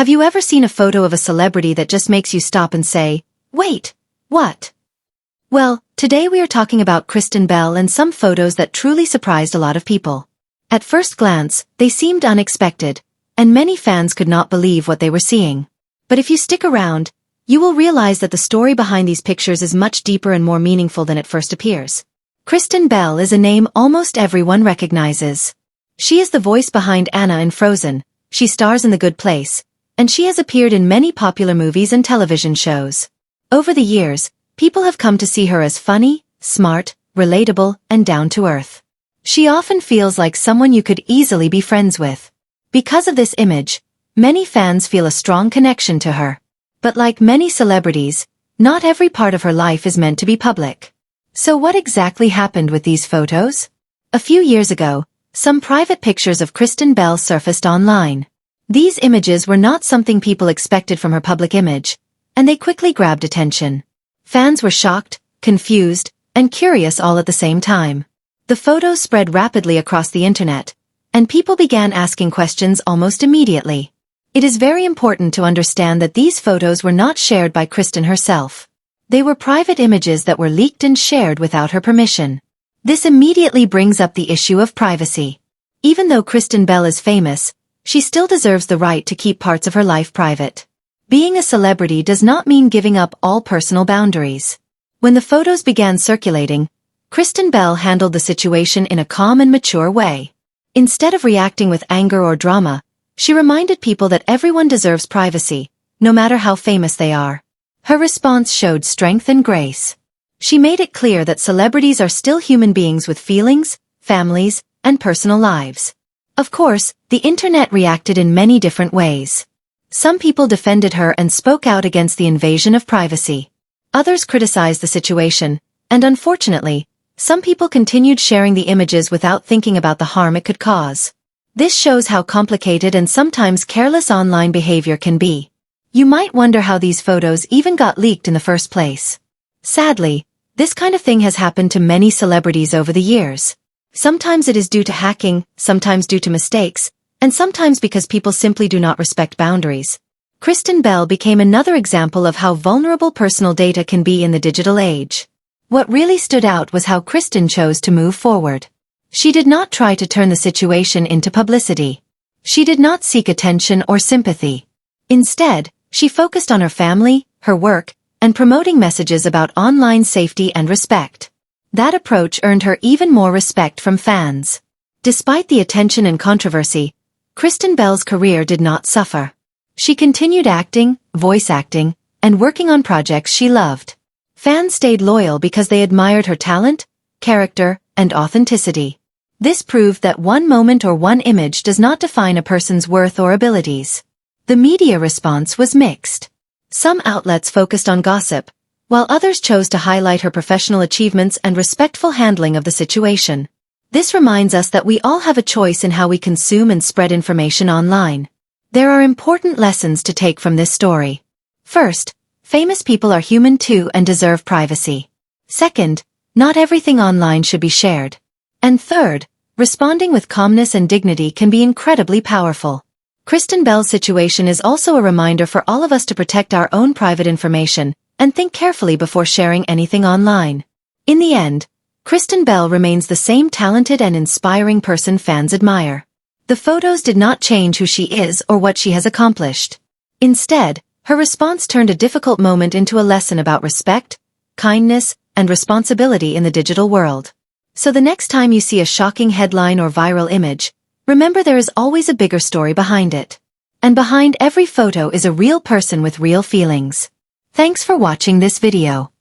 Have you ever seen a photo of a celebrity that just makes you stop and say, "Wait, what?" Well, today we are talking about Kristen Bell and some photos that truly surprised a lot of people. At first glance, they seemed unexpected, and many fans could not believe what they were seeing. But if you stick around, you will realize that the story behind these pictures is much deeper and more meaningful than it first appears. Kristen Bell is a name almost everyone recognizes. She is the voice behind Anna in Frozen, she stars in The Good Place, and she has appeared in many popular movies and television shows. Over the years, people have come to see her as funny, smart, relatable, and down-to-earth. She often feels like someone you could easily be friends with. Because of this image, many fans feel a strong connection to her. But like many celebrities, not every part of her life is meant to be public. So what exactly happened with these photos? A few years ago, some private pictures of Kristen Bell surfaced online. These images were not something people expected from her public image, and they quickly grabbed attention. Fans were shocked, confused, and curious all at the same time. The photos spread rapidly across the internet, and people began asking questions almost immediately. It is very important to understand that these photos were not shared by Kristen herself. They were private images that were leaked and shared without her permission. This immediately brings up the issue of privacy. Even though Kristen Bell is famous, she still deserves the right to keep parts of her life private. Being a celebrity does not mean giving up all personal boundaries. When the photos began circulating, Kristen Bell handled the situation in a calm and mature way. Instead of reacting with anger or drama, she reminded people that everyone deserves privacy, no matter how famous they are. Her response showed strength and grace. She made it clear that celebrities are still human beings with feelings, families, and personal lives. Of course, the internet reacted in many different ways. Some people defended her and spoke out against the invasion of privacy. Others criticized the situation, and unfortunately, some people continued sharing the images without thinking about the harm it could cause. This shows how complicated and sometimes careless online behavior can be. You might wonder how these photos even got leaked in the first place. Sadly, this kind of thing has happened to many celebrities over the years. Sometimes it is due to hacking, sometimes due to mistakes, and sometimes because people simply do not respect boundaries. Kristen Bell became another example of how vulnerable personal data can be in the digital age. What really stood out was how Kristen chose to move forward. She did not try to turn the situation into publicity. She did not seek attention or sympathy. Instead, she focused on her family, her work, and promoting messages about online safety and respect. That approach earned her even more respect from fans. Despite the attention and controversy, Kristen Bell's career did not suffer. She continued acting, voice acting, and working on projects she loved. Fans stayed loyal because they admired her talent, character, and authenticity. This proved that one moment or one image does not define a person's worth or abilities. The media response was mixed. Some outlets focused on gossip, while others chose to highlight her professional achievements and respectful handling of the situation. This reminds us that we all have a choice in how we consume and spread information online. There are important lessons to take from this story. First, famous people are human too and deserve privacy. Second, not everything online should be shared. And third, responding with calmness and dignity can be incredibly powerful. Kristen Bell's situation is also a reminder for all of us to protect our own private information and think carefully before sharing anything online. In the end, Kristen Bell remains the same talented and inspiring person fans admire. The photos did not change who she is or what she has accomplished. Instead, her response turned a difficult moment into a lesson about respect, kindness, and responsibility in the digital world. So the next time you see a shocking headline or viral image, remember there is always a bigger story behind it. And behind every photo is a real person with real feelings. Thanks for watching this video.